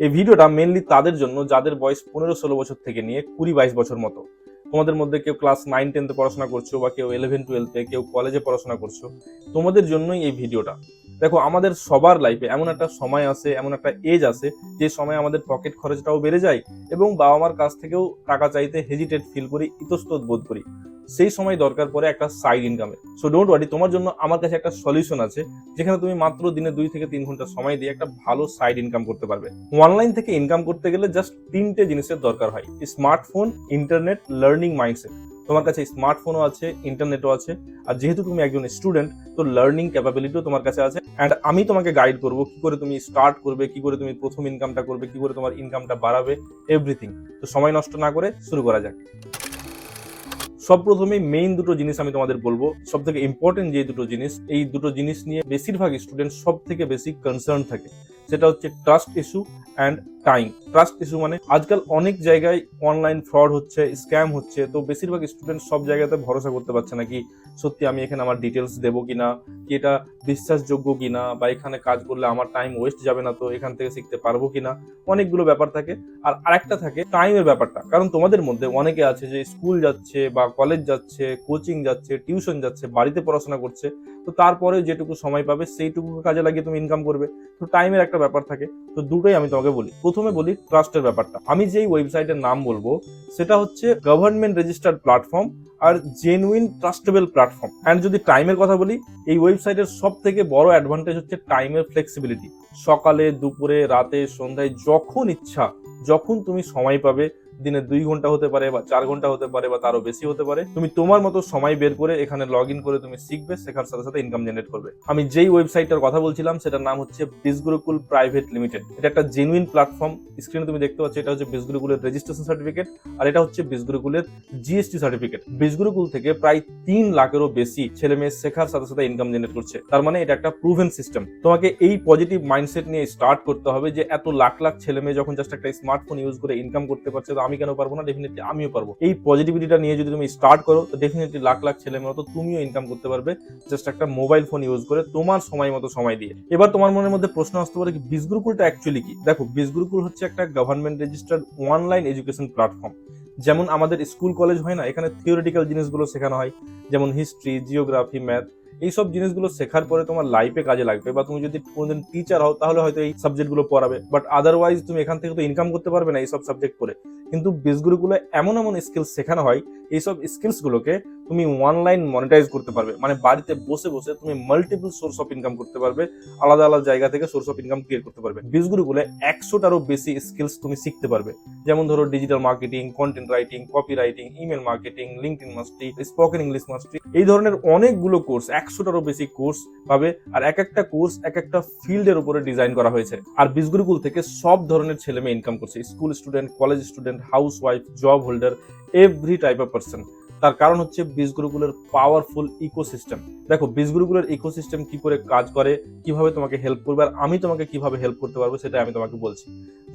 এই ভিডিওটা মেনলি তাদের জন্য যাদের বয়স 15-16 বছর থেকে নিয়ে 20-22 বছর মতো। তোমাদের মধ্যে কেউ ক্লাস 9-10-তে পড়াশোনা করছো বা কেউ 11-12-তে, কেউ কলেজে পড়াশোনা করছো, তোমাদের জন্যই এই ভিডিওটা। দেখো, আমাদের সবার লাইফে এমন একটা সময় আসে, এমন একটা এজ আসে যে সময় আমাদের পকেট খরচটাও বেড়ে যায় এবং বাবা মার কাছ থেকেও টাকা চাইতে হেজিটেট ফিল করি, ইতস্তত বোধ করি। সেই সময় দরকার পড়ে একটা সাইড ইনকামের। সো ডোন্ট ওয়ারি, তোমার জন্য আমার কাছে একটা সলিউশন আছে যেখানে তুমি মাত্র দিনে 2 থেকে 3 ঘন্টা সময় দিয়ে একটা ভালো সাইড ইনকাম করতে পারবে। অনলাইন থেকে ইনকাম করতে গেলে জাস্ট 3টে জিনিসের দরকার হয়: স্মার্টফোন, ইন্টারনেট, লার্নিং মাইন্ডসেট। তোমার কাছে স্মার্টফোনও আছে, ইন্টারনেটও আছে, আর যেহেতু তুমি একজন স্টুডেন্ট, তো লার্নিং ক্যাপাবিলিটিও তোমার কাছে আছে। অ্যান্ড আমি তোমাকে গাইড করবো কি করে তুমি স্টার্ট করবে, কি করে তুমি প্রথম ইনকামটা করবে, কি করে তোমার ইনকামটা বাড়াবে, এভরিথিং। তো সময় নষ্ট না করে শুরু করা যাক। সব প্রথমে মেইন দুটো জিনিস আমি তোমাদের বলবো, সব থেকে ইম্পর্টেন্ট যে দুটো জিনিস, এই দুটো জিনিস নিয়ে বেশিরভাগ স্টুডেন্ট সব থেকে বেশি কনসার্ন থাকে। সেটা হচ্ছে trust issue and time. Trust issue মানে আজকাল অনেক জায়গায় অনলাইন ফ্রড হচ্ছে, স্ক্যাম হচ্ছে, তো বেশিরভাগ স্টুডেন্ট সব জায়গাতে ভরসা করতে পারছে না কি সত্যি আমি এখানে আমার ডিটেলস দেবো কিনা, কি এটা বিশ্বাসযোগ্য কিনা, বা এখানে কাজ করলে আমার টাইম ওয়েস্ট যাবে না, তো এখান থেকে শিখতে পারবো কিনা। অনেকগুলো ব্যাপার থাকে। আর আরেকটা থাকে টাইমের ব্যাপারটা। কারণ তোমাদের মধ্যে অনেকে আছে যে স্কুল যাচ্ছে বা কলেজ যাচ্ছে, কোচিং যাচ্ছে, টিউশন যাচ্ছে, বাড়িতে পড়াশোনা করছে, তো তারপরে যেটুকু সময় পাবে সেইটুকু কাজে লাগিয়ে তুমি ইনকাম করবে। তো টাইমের একটা ব্যাপার থাকে। তো দুটোই আমি তোমাকে বলি। প্রথমে বলি ট্রাস্টের ব্যাপারটা। আমি যেই ওয়েবসাইটের নাম বলবো সেটা হচ্ছে গভর্নমেন্ট রেজিস্টার্ড প্ল্যাটফর্ম আর জেনুইন ট্রাস্টেবল প্ল্যাটফর্ম। অ্যান্ড যদি টাইমের কথা বলি, এই ওয়েবসাইটের সব থেকে বড় অ্যাডভান্টেজ হচ্ছে টাইমের ফ্লেক্সিবিলিটি। সকালে, দুপুরে, রাতে, সন্ধ্যায়, যখন ইচ্ছা, যখন তুমি সময় পাবে, দিনে 2 ঘন্টা হতে পারে বা 4 ঘন্টা হতে পারে বা তারও বেশি হতে পারে, তুমি তোমার মতো সময় বের করে এখানে লগ ইন করে তুমি শিখবে, শেখার সাথে সাথে ইনকাম জেনারেট করবে। আমি যেই ওয়েবসাইটটার কথা বলছিলাম সেটার নাম হচ্ছে বিজগুরুকুল প্রাইভেট লিমিটেড। এটা একটা জেনুইন প্ল্যাটফর্ম। স্ক্রিনে তুমি দেখতে পাচ্ছ, এটা হচ্ছে বিজগুরুকুলের রেজিস্ট্রেশন সার্টিফিকেট, আর এটা হচ্ছে বিজগুরুকুলের জিএসটি সার্টিফিকেট। বিজগুরুকুল থেকে প্রায় 3 লাখেরও বেশি ছেলে মেয়ে শেখার সাথে সাথে ইনকাম জেনারেট করছে। তার মানে এটা একটা প্রুভেন সিস্টেম। তোমাকে এই পজিটিভ মাইন্ডসেট নিয়ে স্টার্ট করতে হবে যে এত লাখ লাখ ছেলে মেয়ে যখন জাস্ট একটা স্মার্টফোন ইউজ করে ইনকাম করতে পারছে, তো আমি কেন পারবো না? ডেফিনেটলি আমিও পারবো। এই পজিটিভিটিটা নিয়ে যদি তুমি স্টার্ট করো, তো ডেফিনেটলি লাখ লাখ ছেলে মেয়ে মতো তুমিও ইনকাম করতে পারবে জাস্ট একটা মোবাইল ফোন ইউজ করে, তোমার সময় মতো সময় দিয়ে। এবার তোমার মনের মধ্যে প্রশ্ন আসতে পারে কি বিজগুরুকুলটা অ্যাকচুয়ালি কি? দেখো, বিজগুরুকুল হচ্ছে একটা government registered online education platform. যেমন আমাদের স্কুল কলেজ হয় না, এখানে থিওরিটিক্যাল জিনিসগুলো শেখানো হয়, যেমন হিস্ট্রি, জিওগ্রাফি, ম্যাথ। এইসব জিনিসগুলো শেখার পরে তোমার লাইফে কাজে লাগবে, বা তুমি যদি কোনোদিন টিচার হও তাহলে হয়তো এই সাবজেক্টগুলো পড়াবে, বাট আদারওয়াইজ তুমি এখান থেকে তো ইনকাম করতে পারবে না এইসব সাবজেক্ট করে। কিন্তু বিজগুরুকুলে এমন এমন স্কিলস শেখানো হয়, এইসব স্কিলসগুলোকে তুমি অনলাইন মনিটাইজ করতে পারবে, মানে বাড়িতে বসে বসে তুমি মাল্টিপল সোর্স অফ ইনকাম করতে পারবে, আলাদা আলাদা জায়গা থেকে সোর্স অফ ইনকাম ক্রিয়েট করতে পারবে। বিজগুরুকুলে 100টারও বেশি স্কিলস তুমি শিখতে পারবে, যেমন ধরো digital marketing, content writing, copy writing, email marketing, LinkedIn mastery, spoken English mastery, এই ধরনের অনেকগুলো কোর্স, 100টারও বেশি কোর্স পাবে। আর এক একটা কোর্স এক একটা ফিল্ডের উপরে ডিজাইন করা হয়েছে। আর বিজগুরুকুল থেকে সব ধরনের ছেলে মেয়ে ইনকাম করছে, school student, college student, house wife, job holder, every type of person. তার কারণ হচ্ছে বিজগুরুকুলের পাওয়ারফুল ইকোসিস্টেম। দেখো, বিজগুরুকুলের ইকোসিস্টেম কি করে কাজ করে, কিভাবে তোমাকে হেল্প করবে, আর আমি তোমাকে কিভাবে হেল্প করতে পারবো সেটা আমি তোমাকে বলছি।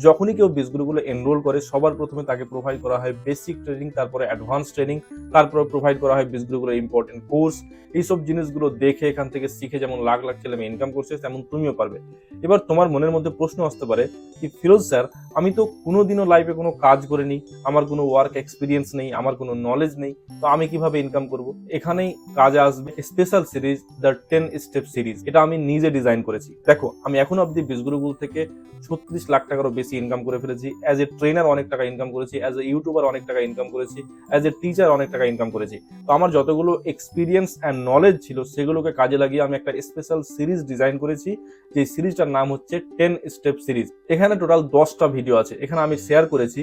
যখনই কেউ বিজগুরুকুলে এনরোল করে, সবার প্রথমে তাকে প্রোভাইড করা হয় বেসিক ট্রেনিং, তারপরে অ্যাডভান্স ট্রেনিং, তারপরে প্রোভাইড করা হয় বিজগুরুকুলের ইম্পর্টেন্ট কোর্স। এইসব জিনিসগুলো দেখে, এখান থেকে শিখে যেমন লাখ লাখ ছেলে মেয়ে ইনকাম করছে, তেমন তুমিও পারবে। এবার তোমার মনের মধ্যে প্রশ্ন আসতে পারে কি ফিরোজ স্যার, আমি তো কোনোদিনও লাইফে কোনো কাজ করিনি, আমার কোনো ওয়ার্ক এক্সপিরিয়েন্স নেই, আমার কোনো নলেজ নেই, তো আমি কিভাবে ইনকাম করব? এখানেই কাজে আসবে special series, the 10 step series. এটা আমি নিজে ডিজাইন করেছি। দেখো, আমি এখন অব্দি বিজগুরুকুল থেকে 36 লাখ টাকারও বেশি ইনকাম করে ফেলেছি। অ্যাজ এ ট্রেনার অনেক টাকা ইনকাম করেছি, অ্যাজ এ ইউটিউবার অনেক টাকা ইনকাম করেছি, অ্যাজ এ টিচার অনেক টাকা ইনকাম করেছি। তো আমার যতগুলো এক্সপিরিয়েন্স অ্যান্ড নলেজ ছিল সেগুলোকে কাজে লাগিয়ে আমি একটা স্পেশাল সিরিজ ডিজাইন করেছি, যে সিরিজটার নাম হচ্ছে 10 স্টেপ সিরিজ। এখানে টোটাল 10টা ভিডিও আছে। এখানে আমি শেয়ার করেছি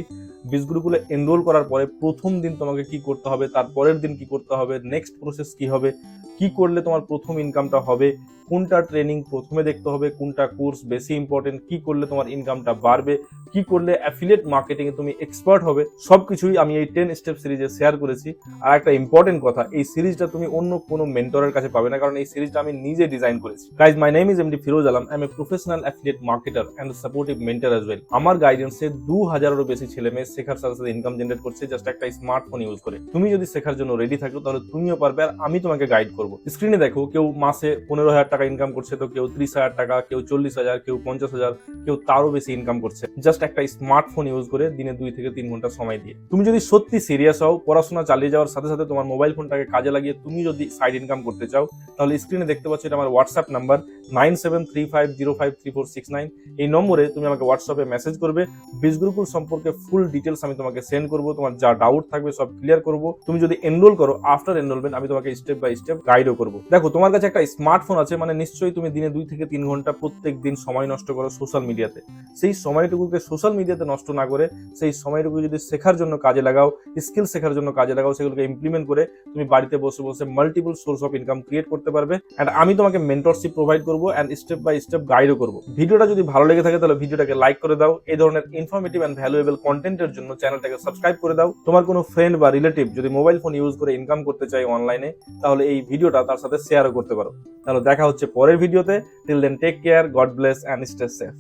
বিজগুরুকুলে এনরোল করার পরে প্রথম দিন তোমাকে কি করতে হবে, তার পরের দিন কি করতে হবে, নেক্সট প্রসেস কি হবে, কি করলে তোমার প্রথম ইনকামটা হবে, কোনটা ট্রেনিং প্রথমে দেখতে হবে, কোনটা কোর্স বেশি ইম্পর্টেন্ট, কি করলে তোমার ইনকামটা বাড়বে, কি করলে অ্যাফিলিয়েট মার্কেটিং এ তুমি এক্সপার্ট হবে, সবকিছুই আমি এই 10 স্টেপ সিরিজে শেয়ার করেছি। আর একটা ইম্পর্টেন্ট কথা, এই সিরিজটা তুমি অন্য কোনো মেন্টরের কাছে পাবে না, কারণ এই সিরিজটা আমি নিজে ডিজাইন করেছি। Guys, my name is MD Firoz Alam. I am a professional affiliate marketer and supportive mentor as well. আমার গাইডেন্সে 2000-এরও বেশি ছেলে মেয়ে শেখার সাথে সাথে ইনকাম জেনারেট করছে জাস্ট একটা স্মার্টফোন ইউজ করে। তুমি যদি শেখার জন্য রেডি থাকো তাহলে তুমিও পারবে, আর আমি তোমাকে গাইড করবো। স্ক্রিনে দেখো, কেউ মাসে 15,000 টাকা টাকা ইনকাম করছে, তো কেউ 30,000 টাকা, কেউ 40,000, কেউ 50,000, কেউ তারও বেশি ইনকাম করছে জাস্ট একটা স্মার্টফোন ইউজ করে দিনে 2 থেকে 3 ঘন্টা সময় দিয়ে। তুমি যদি সত্যি সিরিয়াস হও, পড়াশোনা চালিয়ে যাওয়ার সাথে সাথে তোমার মোবাইল ফোনটাকে কাজে লাগিয়ে তুমি যদি সাইড ইনকাম করতে চাও, তাহলে স্ক্রিনে দেখতে পাচ্ছ এটা আমার হোয়াটসঅ্যাপ নাম্বার 9735053469। এই নম্বরে তুমি আমাকে হোয়াটসঅ্যাপে মেসেজ করবে, বিজগুরুকুল সম্পর্কে ফুল ডিটেলস আমি তোমাকে সেন্ড করবো, তোমার যা ডাউট থাকবে সব ক্লিয়ার করবো। তুমি যদি এনরোল করো, আফটার এনরোলমেন্ট আমি তোমাকে স্টেপ বাই স্টেপ গাইডও করবো। দেখো, তোমার কাছে একটা স্মার্টফোন আছে মানে নিশ্চয়ই তুমি দিনে 2 থেকে 3 ঘন্টা প্রত্যেক দিন সময় নষ্ট করো সোশ্যাল মিডিয়াতে। সেই সময়টুকুকে সোশ্যাল মিডিয়াতে নষ্ট না করে সেই সময়টুকু যদি শেখার জন্য কাজে লাগাও, স্কিল শেখার জন্য কাজে লাগাও, সেগুলোকে ইমপ্লিমেন্ট করে তুমি বাড়িতে বসে বসে multiple source of income create করতে পারবে। এন্ড আমি তোমাকে মেন্টরশিপ প্রোভাইড করবো এন্ড স্টেপ বাই স্টেপ গাইডও করবো। ভিডিওটা যদি ভালো লেগে থাকে তাহলে ভিডিওটাকে লাইক করে দাও। এই ধরনের ইনফরমেটিভ এন্ড ভ্যালুয়েবল কন্টেন্টের জন্য চ্যানেলটাকে সাবস্ক্রাইব করে দাও। তোমার কোনো ফ্রেন্ড বা রিলেটিভ যদি মোবাইল ফোন ইউজ করে ইনকাম করতে চায় অনলাইনে, তাহলে এই ভিডিওটা তার সাথে শেয়ারও করতে পারো। তাহলে দেখা হচ্ছে পরের ভিডিওতে। Till then take care, God bless and stay safe.